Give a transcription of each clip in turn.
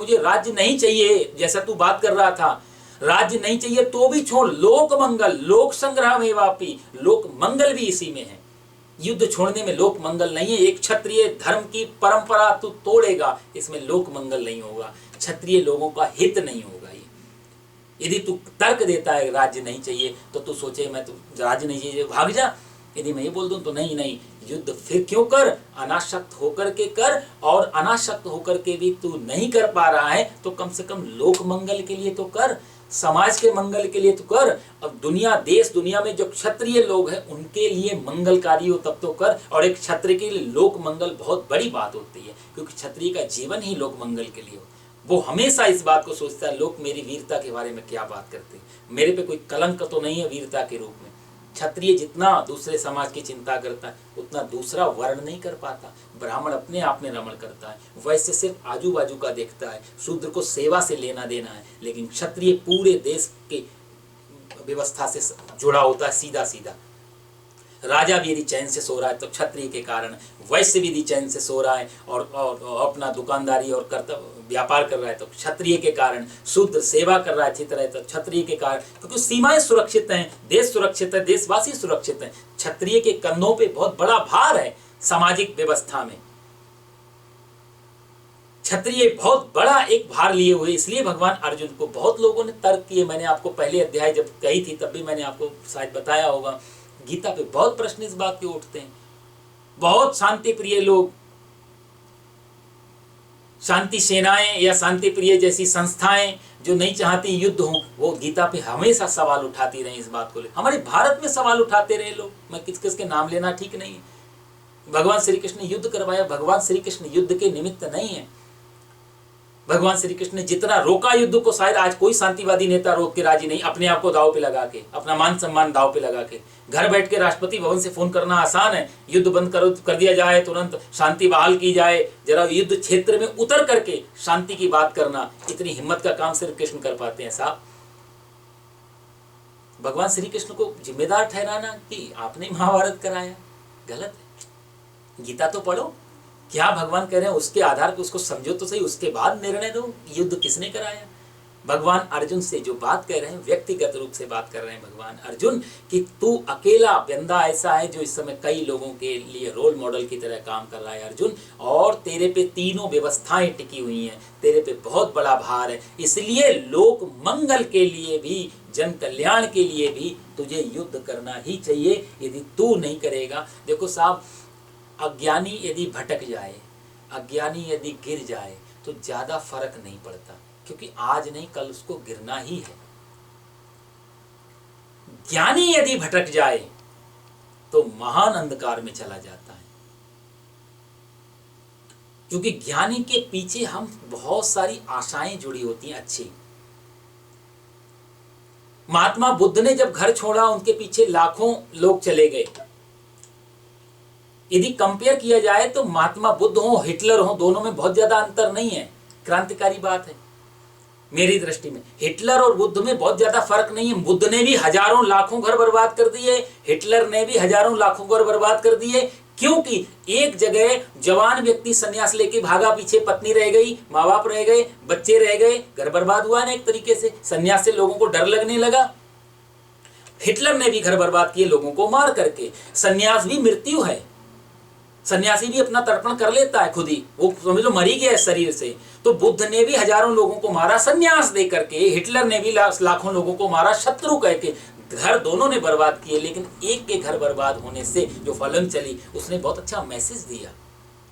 मुझे राज्य नहीं चाहिए, जैसा तू बात कर रहा था, राज्य नहीं चाहिए तो भी छोड़, लोक मंगल, लोक संग्रह में वापी, लोक मंगल भी इसी में है। युद्ध छोड़ने में लोक मंगल नहीं है। एक क्षत्रिय धर्म की परंपरा तू तोड़ेगा, इसमें लोक मंगल नहीं होगा, क्षत्रिय लोगों का हित नहीं होगा। ये यदि तू तर्क देता है राज्य नहीं चाहिए तो तू सोचे मैं तो राज्य नहीं चाहिए भाग जा। यदि मैं ये बोल दूं तो नहीं नहीं, युद्ध फिर क्यों कर, अनासक्त होकर के कर, और अनासक्त होकर के भी तू नहीं कर पा रहा है तो कम से कम लोक मंगल के लिए तो कर, समाज के मंगल के लिए तो कर। अब दुनिया, देश दुनिया में जो क्षत्रिय लोग हैं उनके लिए मंगलकारी हो तब तो कर। और एक क्षत्रिय के लिए लोक मंगल बहुत बड़ी बात होती है, क्योंकि क्षत्रिय का जीवन ही लोक मंगल के लिए हो। वो हमेशा इस बात को सोचता है, लोग मेरी वीरता के बारे में क्या बात करते हैं, मेरे पे कोई कलंक तो नहीं है वीरता के रूप में। क्षत्रिय जितना दूसरे समाज की चिंता करता है उतना दूसरा वर्ण नहीं कर पाता। ब्राह्मण अपने आप में रमण करता है, वैसे सिर्फ आजू बाजू का देखता है, शूद्र को सेवा से लेना देना है, लेकिन क्षत्रिय पूरे देश के व्यवस्था से जुड़ा होता है सीधा सीधा। राजा भी यदि चैन से सो रहा है तो क्षत्रिय के कारण, वैश्य भी यदि चैन से सो रहा है और अपना दुकानदारी और कर्तव्य व्यापार कर रहा है तो क्षत्रिय के कारण, शूद्र सेवा कर रहा है अच्छी तरह तो क्षत्रिय के कारण, क्योंकि सीमाएं सुरक्षित हैं, देश सुरक्षित है, देशवासी सुरक्षित हैं। क्षत्रिय के कंधों पे बहुत बड़ा भार है सामाजिक व्यवस्था में, क्षत्रिय बहुत बड़ा एक भार लिए हुए। इसलिए भगवान अर्जुन को बहुत लोगों ने तर्क किए, मैंने आपको पहले अध्याय जब कही थी तब भी मैंने आपको शायद बताया होगा, गीता पे बहुत प्रश्न इस बात के उठते हैं। बहुत शांति प्रिय लोग, शांति सेनाएं या शांति प्रिय जैसी संस्थाएं जो नहीं चाहती युद्ध हो, वो गीता पे हमेशा सवाल उठाती रही इस बात को ले। हमारे भारत में सवाल उठाते रहे लोग, मैं किस किस के नाम लेना ठीक नहीं है। भगवान श्री कृष्ण ने युद्ध करवाया, भगवान श्री कृष्ण युद्ध के निमित्त नहीं है। भगवान श्री कृष्ण ने जितना रोका युद्ध को शायद आज कोई शांतिवादी नेता रोक के राजी नहीं, अपने आप को दाव पे लगा के, अपना मान सम्मान दाव पे लगा के। घर बैठ के राष्ट्रपति भवन से फोन करना आसान है, युद्ध बंद कर दिया जाए, तुरंत शांति बहाल की जाए, जरा युद्ध क्षेत्र में उतर करके शांति की बात करना, इतनी हिम्मत का काम सिर्फ कृष्ण कर पाते हैं साहब। भगवान श्री कृष्ण को जिम्मेदार ठहराना कि आपने महाभारत कराया, गलत है। गीता तो पढ़ो, क्या भगवान कह रहे हैं उसके आधार पर उसको समझो तो सही, उसके बाद निर्णय दो युद्ध किसने कराया। भगवान अर्जुन से जो बात कह रहे हैं व्यक्तिगत रूप से बात कर रहे हैं भगवान अर्जुन कि तू अकेला बंदा ऐसा है जो इस समय कई लोगों के लिए रोल मॉडल की तरह काम कर रहा है अर्जुन, और तेरे पे तीनों व्यवस्थाएं टिकी हुई हैं, तेरे पे बहुत बड़ा भार है, इसलिए लोक मंगल के लिए भी, जन कल्याण के लिए भी तुझे युद्ध करना ही चाहिए। यदि तू नहीं करेगा, देखो साहब, अज्ञानी यदि भटक जाए, अज्ञानी यदि गिर जाए तो ज्यादा फर्क नहीं पड़ता, क्योंकि आज नहीं कल उसको गिरना ही है। ज्ञानी यदि भटक जाए तो महान अंधकार में चला जाता है, क्योंकि ज्ञानी के पीछे हम बहुत सारी आशाएं जुड़ी होती हैं अच्छी। महात्मा बुद्ध ने जब घर छोड़ा उनके पीछे लाखों लोग चले गए। यदि कंपेयर किया जाए तो महात्मा बुद्ध हो, हिटलर हो, दोनों में बहुत ज्यादा अंतर नहीं है। क्रांतिकारी बात है मेरी दृष्टि में, हिटलर और बुद्ध में बहुत ज्यादा फर्क नहीं है। बुद्ध ने भी हजारों लाखों घर बर्बाद कर दिए, हिटलर ने भी हजारों लाखों घर बर्बाद कर दिए, क्योंकि एक जगह जवान व्यक्ति संन्यास लेके भागा, पीछे पत्नी रह गई, माँ बाप रह गए, बच्चे रह गए, घर बर्बाद हुआ ना एक तरीके से। संन्यास से लोगों को डर लगने लगा। हिटलर ने भी घर बर्बाद किए लोगों को मार करके। संन्यास भी मृत्यु है, सन्यासी भी अपना तर्पण कर लेता है खुद ही, वो समझ लो मर ही गया शरीर से। तो बुद्ध ने भी हजारों लोगों को मारा सन्यास दे करके, हिटलर ने भी लाखों लोगों को मारा शत्रु कह के। घर दोनों ने बर्बाद किए, लेकिन एक के घर बर्बाद होने से जो फलन चली उसने बहुत अच्छा मैसेज दिया।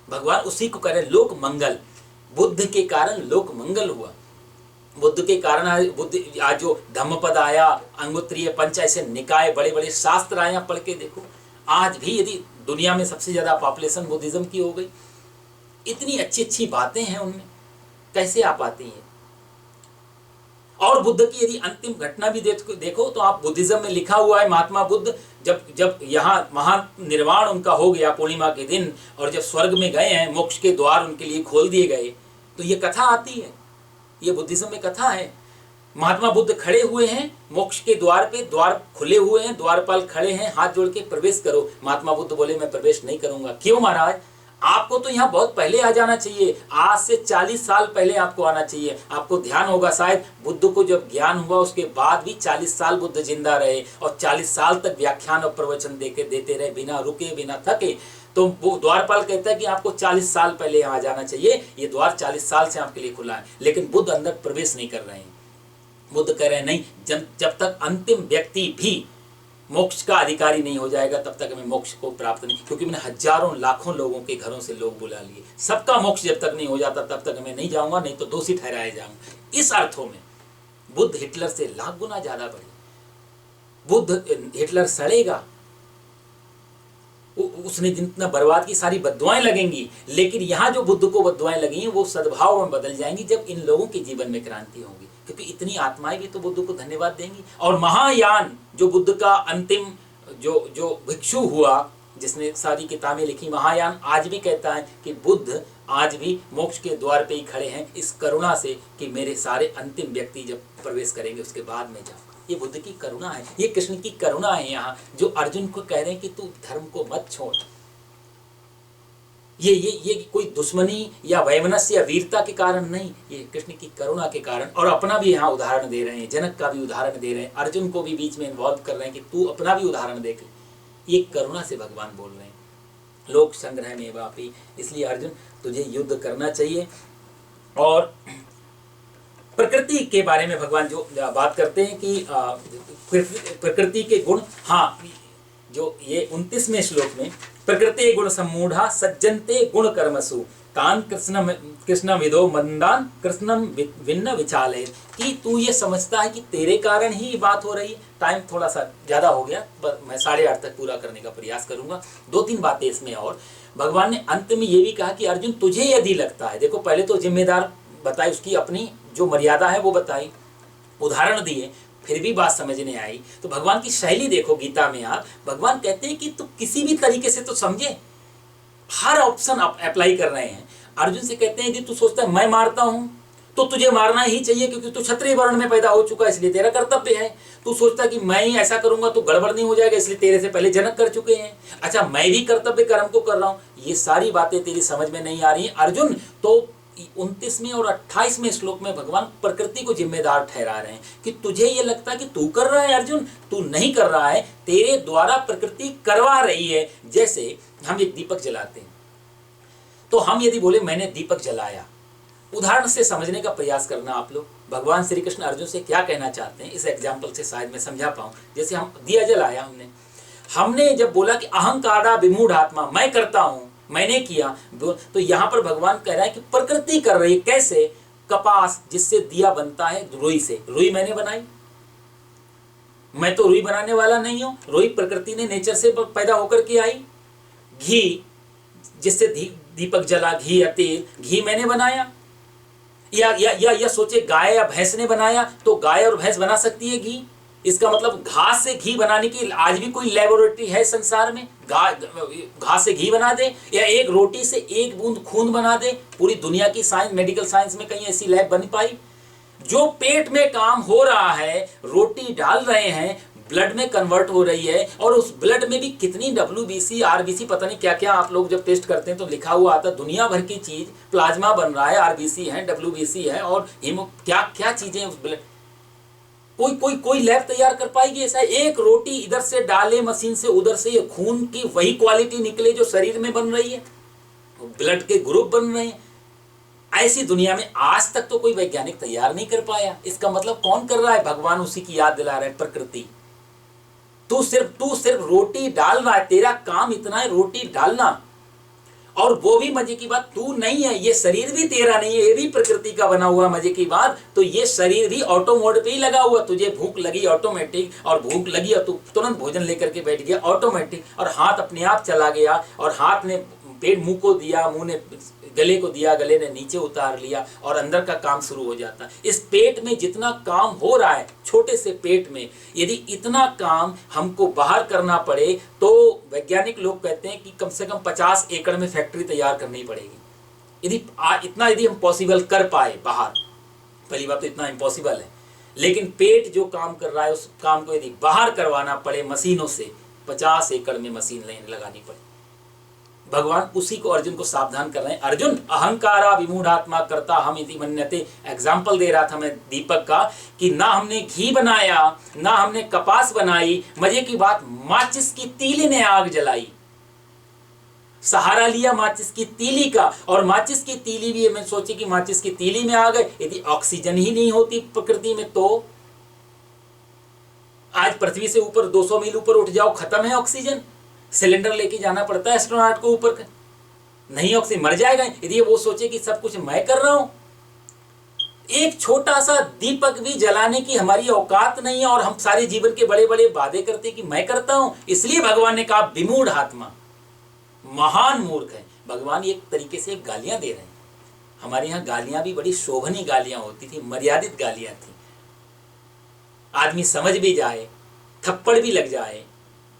भगवान उसी को कह रहे लोक मंगल, बुद्ध के कारण लोक मंगल हुआ। बुद्ध के कारण बुद्ध आज जो धम्मपद आया, अंगुत्तरीय पंच ऐसे निकाय, बड़े बड़े शास्त्र आया, पढ़ के देखो। आज भी यदि दुनिया में सबसे ज्यादा पॉपुलेशन बुद्धिज्म की हो गई, इतनी अच्छी अच्छी बातें हैं उनमें, कैसे आ पाती हैं। और बुद्ध की यदि अंतिम घटना भी देखो तो आप बुद्धिज्म में लिखा हुआ है, महात्मा बुद्ध जब यहाँ महानिर्वाण उनका हो गया पूर्णिमा के दिन, और जब स्वर्ग में गए हैं, मोक्ष के द्वार उनके लिए खोल दिए गए, तो ये कथा आती है, ये बुद्धिज्म में कथा है। महात्मा बुद्ध खड़े हुए हैं मोक्ष के द्वार पे, द्वार खुले हुए हैं, द्वारपाल खड़े हैं, हाथ जोड़ के प्रवेश करो। महात्मा बुद्ध बोले मैं प्रवेश नहीं करूंगा। क्यों महाराज? आपको तो यहाँ बहुत पहले आ जाना चाहिए, आज से 40 साल पहले आपको आना चाहिए। आपको ध्यान होगा शायद बुद्ध को जब ज्ञान हुआ उसके बाद भी 40 साल बुद्ध जिंदा रहे और 40 साल तक व्याख्यान और प्रवचन देते रहे, बिना रुके बिना थके। तो वो द्वारपाल कहता है कि आपको 40 साल पहले यहाँ आ जाना चाहिए, ये द्वार 40 साल से आपके लिए खुला है। लेकिन बुद्ध अंदर प्रवेश नहीं कर रहे हैं। बुद्ध कह रहे हैं नहीं, जब तक अंतिम व्यक्ति भी मोक्ष का अधिकारी नहीं हो जाएगा तब तक हमें मोक्ष को प्राप्त नहीं, क्योंकि मैंने हजारों लाखों लोगों के घरों से लोग बुला लिए, सबका मोक्ष जब तक नहीं हो जाता तब तक मैं नहीं जाऊंगा, नहीं तो दोषी ठहराया जाऊंगा। इस अर्थों में बुद्ध हिटलर से लाख गुना ज्यादा बड़े। बुद्ध हिटलर सड़ेगा, उसने जितना बर्बाद की सारी बद्दुआएं लगेंगी, लेकिन यहाँ जो बुद्ध को बद्दुआएं लगी हैं वो सद्भाव में बदल जाएंगी जब इन लोगों के जीवन में क्रांति होगी, क्योंकि इतनी आत्माएं भी तो बुद्ध को धन्यवाद देंगी। और महायान जो बुद्ध का अंतिम जो भिक्षु हुआ, जिसने सारी किताबें लिखी, महायान आज भी कहता है कि बुद्ध आज भी मोक्ष के द्वार पे ही खड़े हैं इस करुणा से कि मेरे सारे अंतिम व्यक्ति जब प्रवेश करेंगे उसके बाद में जाऊँ। ये बुद्ध की करुणा है, ये कृष्ण की करुणा है यहाँ, जो अर्जुन को कह रहे हैं कि तू धर्म को मत छोड़। ये कोई दुश्मनी या वैमनस्य या वीरता के कारण नहीं, ये कृष्ण की करुणा के कारण। और अपना भी यहाँ उदाहरण दे रहे हैं, जनक का भी उदाहरण दे रहे हैं, अर्जुन को भी बीच में इन्वॉल्व कर रहे हैं कि तू अपना भी उदाहरण देख ले। ये करुणा से भगवान बोल रहे हैं, लोक संग्रह में वापी। इसलिए अर्जुन तुझे युद्ध करना चाहिए। और प्रकृति के बारे में भगवान जो बात करते हैं कि प्रकृति के गुण, हाँ, जो ये 29वें श्लोक में, प्रकृति गुण सम्मूढ़ा सज्जनते गुण कर्मसु तान कृष्ण विदो मंदान कृष्णम विन्न विचाले, कि तू ये समझता है कि तेरे कारण ही बात हो रही है। टाइम थोड़ा सा ज्यादा हो गया, मैं 8:30 तक पूरा करने का प्रयास करूंगा। 2-3 बातें इसमें। और भगवान ने अंत में ये भी कहा कि अर्जुन तुझे यदि लगता है, देखो पहले तो जिम्मेदार बताई, उसकी अपनी जो मर्यादा है वो बताई, उदाहरण दिए, फिर भी बात समझने आई। तो भगवान की शैली देखो गीता में, आप भगवान कहते हैं कि तू किसी भी तरीके से तो समझे, हर ऑप्शन आप अप्लाई कर रहे हैं। अर्जुन से कहते हैं कि तू सोचता है मैं मारता हूं तो तुझे मारना ही चाहिए क्योंकि तू क्षत्रिय वर्ण में पैदा हो चुका है, इसलिए तेरा कर्तव्य है। तू सोचता है कि मैं ही ऐसा करूंगा तो गड़बड़ नहीं हो जाएगा, इसलिए तेरे से पहले जनक कर चुके हैं, अच्छा मैं भी कर्तव्य कर्म को कर रहा हूं। ये सारी बातें तेरी समझ में नहीं आ रही हैं अर्जुन। तो 29वें और 28वें श्लोक में भगवान प्रकृति को जिम्मेदार ठहरा रहे हैं कि तुझे ये लगता है कि तू कर रहा है अर्जुन, तू नहीं कर रहा है, तेरे द्वारा प्रकृति करवा रही है। जैसे हम एक दीपक जलाते हैं, तो हम यदि बोले मैंने दीपक जलाया, उदाहरण से समझने का प्रयास करना आप लोग। भगवान श्री कृष्ण अर्जुन से क्या कहना चाहते हैं, इस एग्जाम्पल से शायद मैं समझा पाऊं। जैसे हम दिया जलाया, हमने जब बोला कि अहंकारा विमूढ़ आत्मा, मैं करता हूं, मैंने किया, तो यहाँ पर भगवान कह रहा है कि प्रकृति कर रही है। कैसे? कपास जिससे दिया बनता है रुई से, रुई मैंने बनाई, मैं तो रुई बनाने वाला नहीं हूं, रुई प्रकृति ने नेचर से पैदा होकर के आई। घी जिससे दीपक जला, घी या तेल, घी मैंने बनाया। या सोचे गाय या भैंस ने बनाया, तो गाय और भैंस बना सकती है घी। इसका मतलब घास से घी बनाने की आज भी कोई लेबोरेटरी है संसार में? घास से घी बना दे, या एक रोटी से एक बूंद खून बना दे? पूरी दुनिया की साइंस, मेडिकल साइंस में कहीं ऐसी लैब बन पाई? जो पेट में काम हो रहा है, रोटी डाल रहे हैं, ब्लड में कन्वर्ट हो रही है, और उस ब्लड में भी कितनी WBC RBC पता नहीं क्या क्या आप लोग जब टेस्ट करते हैं तो लिखा हुआ आता है, दुनिया भर की चीज, प्लाज्मा बन रहा है, RBC है, WBC है, और हीमो क्या क्या चीजें उस ब्लड। कोई लैब तैयार कर पाएगी ऐसा? एक रोटी इधर से डाले मशीन से, उधर से ये खून की वही क्वालिटी निकले जो शरीर में बन रही है, ब्लड के ग्रुप बन रहे हैं। ऐसी दुनिया में आज तक तो कोई वैज्ञानिक तैयार नहीं कर पाया। इसका मतलब कौन कर रहा है? भगवान उसी की याद दिला रहे हैं, प्रकृति। तू सिर्फ रोटी डाल रहा है, तेरा काम इतना है रोटी डालना। और वो भी मजे की बात, तू नहीं है, ये शरीर भी तेरा नहीं है, ये भी प्रकृति का बना हुआ। मजे की बात, तो ये शरीर भी ऑटो मोड पे ही लगा हुआ। तुझे भूख लगी ऑटोमेटिक, और भूख लगी और तू तुरंत भोजन लेकर के बैठ गया ऑटोमेटिक, और हाथ अपने आप चला गया, और हाथ ने पेट मुंह को दिया, मुंह ने गले को दिया, गले ने नीचे उतार लिया, और अंदर का काम शुरू हो जाता है। इस पेट में जितना काम हो रहा है, छोटे से पेट में, यदि इतना काम हमको बाहर करना पड़े तो वैज्ञानिक लोग कहते हैं कि कम से कम 50 एकड़ में फैक्ट्री तैयार करनी पड़ेगी। यदि हम पॉसिबल कर पाए बाहर, पहली बात तो इतना इम्पॉसिबल है, लेकिन पेट जो काम कर रहा है उस काम को यदि बाहर करवाना पड़े मशीनों से, 50 एकड़ में मशीन लगानी पड़े। भगवान उसी को अर्जुन को सावधान कर रहे हैं। अर्जुन अहंकारा विमूढ़ात्मा कर्ता हम इति मन्यते। एग्जाम्पल दे रहा था मैं दीपक का कि ना हमने घी बनाया, ना हमने कपास बनाई, मजे की बात माचिस की तीली ने आग जलाई। सहारा लिया माचिस की तीली का, और माचिस की तीली भी मैं सोची कि माचिस की तीली में आ गए, यदि ऑक्सीजन ही नहीं होती प्रकृति में तो आज पृथ्वी से ऊपर 200 मील ऊपर उठ जाओ, खत्म है ऑक्सीजन। सिलेंडर लेके जाना पड़ता है एस्ट्रोनॉट को ऊपर, नहीं ऑक्सीजन मर जाएगा। यदि वो सोचे कि सब कुछ मैं कर रहा हूं, एक छोटा सा दीपक भी जलाने की हमारी औकात नहीं है, और हम सारे जीवन के बड़े बड़े वादे करते कि मैं करता हूं। इसलिए भगवान ने कहा विमूढ़ आत्मा, महान मूर्ख है। भगवान एक तरीके से गालियां दे रहे हैं। हमारे यहाँ गालियां भी बड़ी शोभनीय गालियां होती थी, मर्यादित गालियां थी। आदमी समझ भी जाए, थप्पड़ भी लग जाए।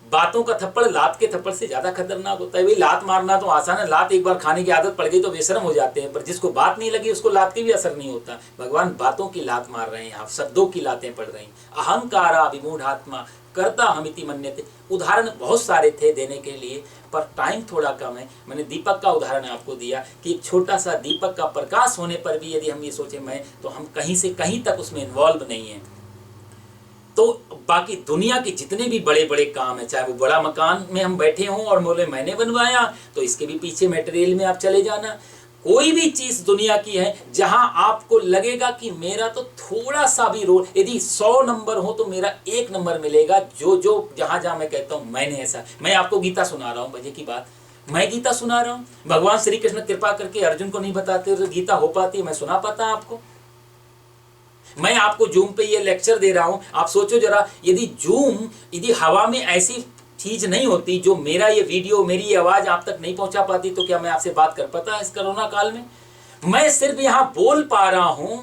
बातों का थप्पड़ लात के थप्पड़ से ज्यादा खतरनाक होता है। भाई लात मारना तो आसान है, लात एक बार खाने की आदत पड़ गई तो बेशरम हो जाते हैं, पर जिसको बात नहीं लगी उसको लात की भी असर नहीं होता। भगवान बातों की लात मार रहे हैं, आप शब्दों की लातें पड़ रही। अहंकारा विमूढ़ात्मा कर्ता हमिति मन्यते। उदाहरण बहुत सारे थे देने के लिए, पर टाइम थोड़ा कम है। मैंने दीपक का उदाहरण आपको दिया कि एक छोटा सा दीपक का प्रकाश होने पर भी यदि हम ये सोचे मैं, तो हम कहीं से कहीं तक उसमें इन्वॉल्व नहीं है। तो बाकी दुनिया के जितने भी बड़े बड़े काम है, चाहे वो बड़ा मकान में हम बैठे हों और बोले मैंने बनवाया, तो इसके भी पीछे मटेरियल में आप चले जाना। कोई भी चीज दुनिया की है जहां आपको लगेगा कि मेरा तो थोड़ा सा भी रोल, यदि 100 नंबर हो तो मेरा 1 नंबर मिलेगा। जो जो जहां जहां मैं कहता हूं मैंने ऐसा, मैं आपको गीता सुना रहा हूं, मजे की बात, मैं गीता सुना रहा हूं। भगवान श्री कृष्ण कृपा करके अर्जुन को नहीं बताते तो गीता हो पाती, मैं सुना पाता आपको। मैं आपको जूम पे ये लेक्चर दे रहा हूं। आप सोचो जरा, यदि हवा में ऐसी चीज नहीं होती जो मेरा ये वीडियो, मेरी ये आवाज आप तक नहीं पहुंचा पाती, तो क्या मैं आपसे बात कर पाता इस कोरोना काल में? मैं सिर्फ यहां बोल पा रहा हूं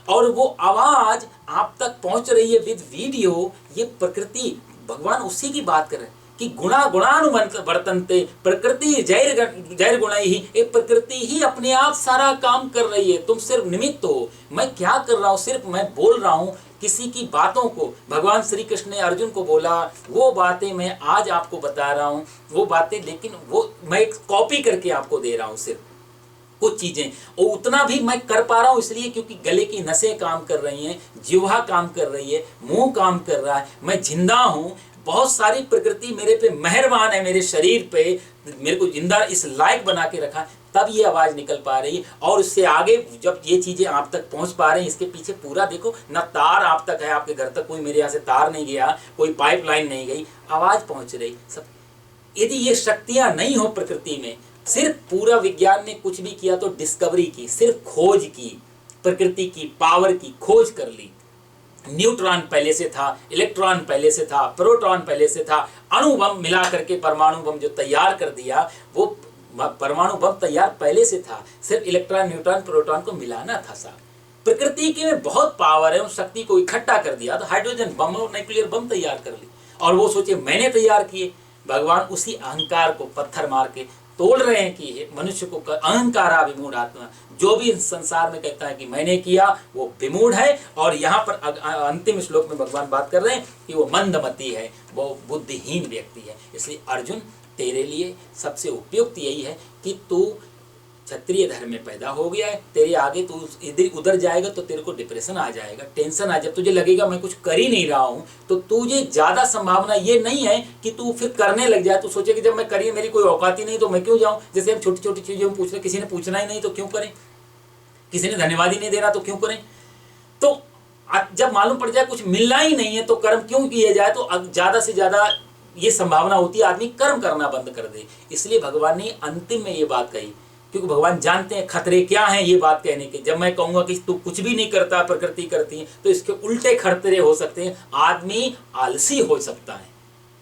और वो आवाज आप तक पहुंच रही है विद वीडियो। ये प्रकृति, भगवान उसी की बात कर रहे हैं कि गुणा गुणानुवर्तन्ते, प्रकृति जैर गुण ही, एक प्रकृति ही अपने आप सारा काम कर रही है, तुम सिर्फ निमित्त हो। मैं क्या कर रहा हूं? सिर्फ मैं बोल रहा हूं किसी की बातों को। भगवान श्री कृष्ण ने अर्जुन को बोला, वो बातें मैं आज आपको बता रहा हूं, वो बातें, लेकिन वो मैं कॉपी करके आपको दे रहा हूं सिर्फ कुछ चीजें। और उतना भी मैं कर पा रहा हूं इसलिए क्योंकि गले की नसें काम कर रही हैं, जिह्वा काम कर रही है, मुंह काम कर रहा है, मैं जिंदा हूं। बहुत सारी प्रकृति मेरे पे मेहरबान है, मेरे शरीर पे मेरे को जिंदा इस लायक बना के रखा, तब ये आवाज निकल पा रही है। और इससे आगे जब ये चीजें आप तक पहुंच पा रहे हैं, इसके पीछे पूरा देखो ना, तार आप तक है, आपके घर तक कोई मेरे यहाँ से तार नहीं गया, कोई पाइपलाइन नहीं गई, आवाज पहुंच रही सब। यदि ये शक्तियां नहीं हो प्रकृति में, सिर्फ पूरा विज्ञान ने कुछ भी किया तो डिस्कवरी की, सिर्फ खोज की, प्रकृति की पावर की खोज कर ली। न्यूट्रॉन पहले से था, इलेक्ट्रॉन पहले से था, प्रोटॉन पहले से था, अणु बम मिला करके परमाणु बम जो तैयार कर दिया, वो परमाणु बम तैयार पहले से था, सिर्फ इलेक्ट्रॉन न्यूट्रॉन प्रोटॉन को मिलाना था साहब। प्रकृति के में बहुत पावर है, उस शक्ति को इकट्ठा कर दिया तो हाइड्रोजन बम और न्यूक्लियर बम तैयार कर ली, और वो सोचे मैंने तैयार किए। भगवान उसी अहंकार को पत्थर मार के तोड़ रहे हैं कि मनुष्य को अहंकारा विमूढ़ आत्मा, जो भी संसार में कहता है कि मैंने किया वो विमूढ़ है। और यहाँ पर अंतिम श्लोक में भगवान बात कर रहे हैं कि वो मंदमती है, वो बुद्धिहीन व्यक्ति है। इसलिए अर्जुन तेरे लिए सबसे उपयुक्त यही है कि तू क्षत्रिय धर्म में पैदा हो गया है, तेरे आगे तू इधर उधर जाएगा तो तेरे को डिप्रेशन आ जाएगा, टेंशन आ, जब तुझे लगेगा मैं कुछ कर ही नहीं रहा हूं, तो तुझे ज्यादा संभावना ये नहीं है कि तू फिर करने लग जाए। तू सोचे कि जब मैं करिए मेरी कोई औकात ही नहीं तो मैं क्यों जाऊं। जैसे हम छोटी छोटी चीजें हम पूछ रहे, किसी ने पूछना ही नहीं तो क्यों करें, किसी ने धन्यवाद ही नहीं दे रहा तो क्यों करें। तो जब मालूम पड़ जाए कुछ मिलना ही नहीं है तो कर्म क्यों किए जाए, तो ज्यादा से ज्यादा ये संभावना होती है आदमी कर्म करना बंद कर दे। इसलिए भगवान ने अंतिम में ये बात कही, क्योंकि भगवान जानते हैं खतरे क्या हैं ये बात कहने के। जब मैं कहूंगा कि तू कुछ भी नहीं करता, प्रकृति करती है, तो इसके उल्टे खतरे हो सकते हैं। आदमी आलसी हो सकता है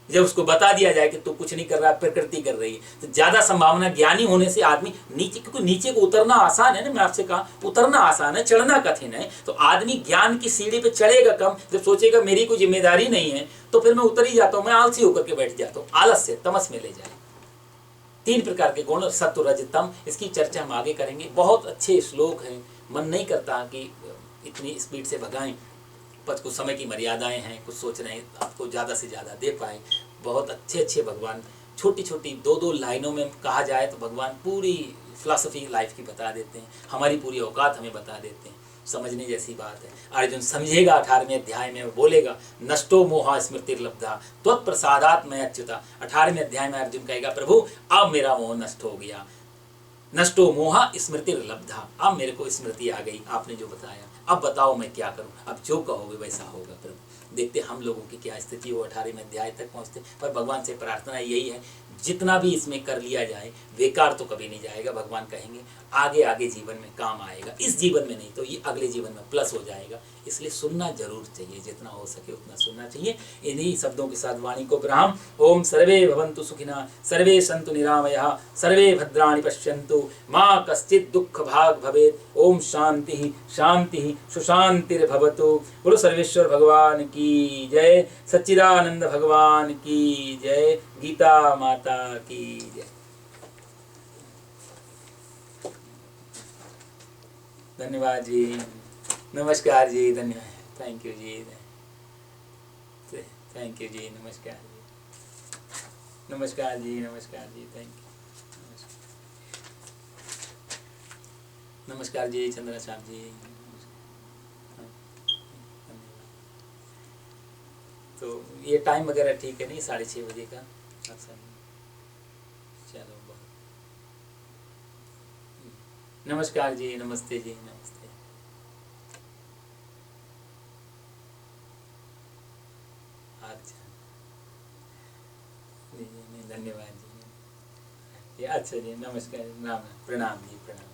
जब उसको बता दिया जाए कि तू कुछ नहीं कर रहा, प्रकृति कर रही है। तो ज्यादा संभावना ज्ञानी होने से आदमी नीचे, क्योंकि नीचे को उतरना आसान है ना, मैं आपसे कहा उतरना आसान है, चढ़ना कठिन है। तो आदमी ज्ञान की सीढ़ी पे चढ़ेगा कम, जब सोचेगा मेरी कोई जिम्मेदारी नहीं है तो फिर मैं उतर ही जाता हूँ, मैं आलसी होकर के बैठ जाता हूँ, आलस से तमस में ले जाए। 3 प्रकार के गुण, सत्व रज तम, इसकी चर्चा हम आगे करेंगे। बहुत अच्छे श्लोक हैं, मन नहीं करता कि इतनी स्पीड से भगाएं, पर कुछ समय की मर्यादाएं हैं, कुछ सोच रहे हैं आपको ज़्यादा से ज़्यादा दे पाए। बहुत अच्छे अच्छे भगवान छोटी छोटी 2-2 लाइनों में कहा जाए तो भगवान पूरी फिलॉसफी लाइफ की बता देते हैं, हमारी पूरी औकात हमें बता देते हैं। समझने जैसी बात है। अर्जुन समझेगा 18वें अध्याय में, वो बोलेगा नष्टो मोहा स्मृतिर्लब्धा त्वत्प्रसादात् मैं अच्युता। 18वें अध्याय में अर्जुन कहेगा प्रभु अब मेरा मोह नष्ट हो गया, नष्टो मोहा स्मृतिर्लब्धा, अब मेरे को स्मृति आ गई आपने जो बताया, अब बताओ मैं क्या करूं, अब जो कहोगे वैसा होगा प्रभु। देखते हम लोगों की क्या स्थिति हो 18वें अध्याय तक पहुंचते। पर भगवान से प्रार्थना यही है जितना भी इसमें कर लिया जाए बेकार तो कभी नहीं जाएगा। भगवान कहेंगे आगे आगे जीवन में काम आएगा, इस जीवन में नहीं तो ये अगले जीवन में प्लस हो जाएगा। इसलिए सुनना जरूर चाहिए, जितना हो सके उतना सुनना चाहिए। इन्हीं शब्दों के साथ वाणी को विराम। ओम सर्वे भवन्तु सुखिनः, सर्वे सन्तु निरामयाः, सर्वे भद्राणि पश्यन्तु, माँ कश्चित् दुःख भाग भवेत्। ओम शांति शांति सुशांतिर्भवतु। बोलो सर्वेश्वर भगवान की जय, सच्चिदानंद भगवान की जय, गीता माता की जय। धन्यवाद जी, नमस्कार जी, धन्यवाद, थैंक यू जी, थैंक यू जी, नमस्कार जी, नमस्कार जी, नमस्कार जी, थैंक यू, नमस्कार जी चंद्रा श्याम जी। तो ये टाइम वगैरह ठीक है नहीं, 6:30 बजे का अच्छा। चलो बहुत नमस्कार जी, नमस्ते जी, नमस्ते। अच्छा जी, धन्यवाद जी। अच्छा जी, नमस्कार, प्रणाम जी, प्रणाम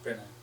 प्रणाम।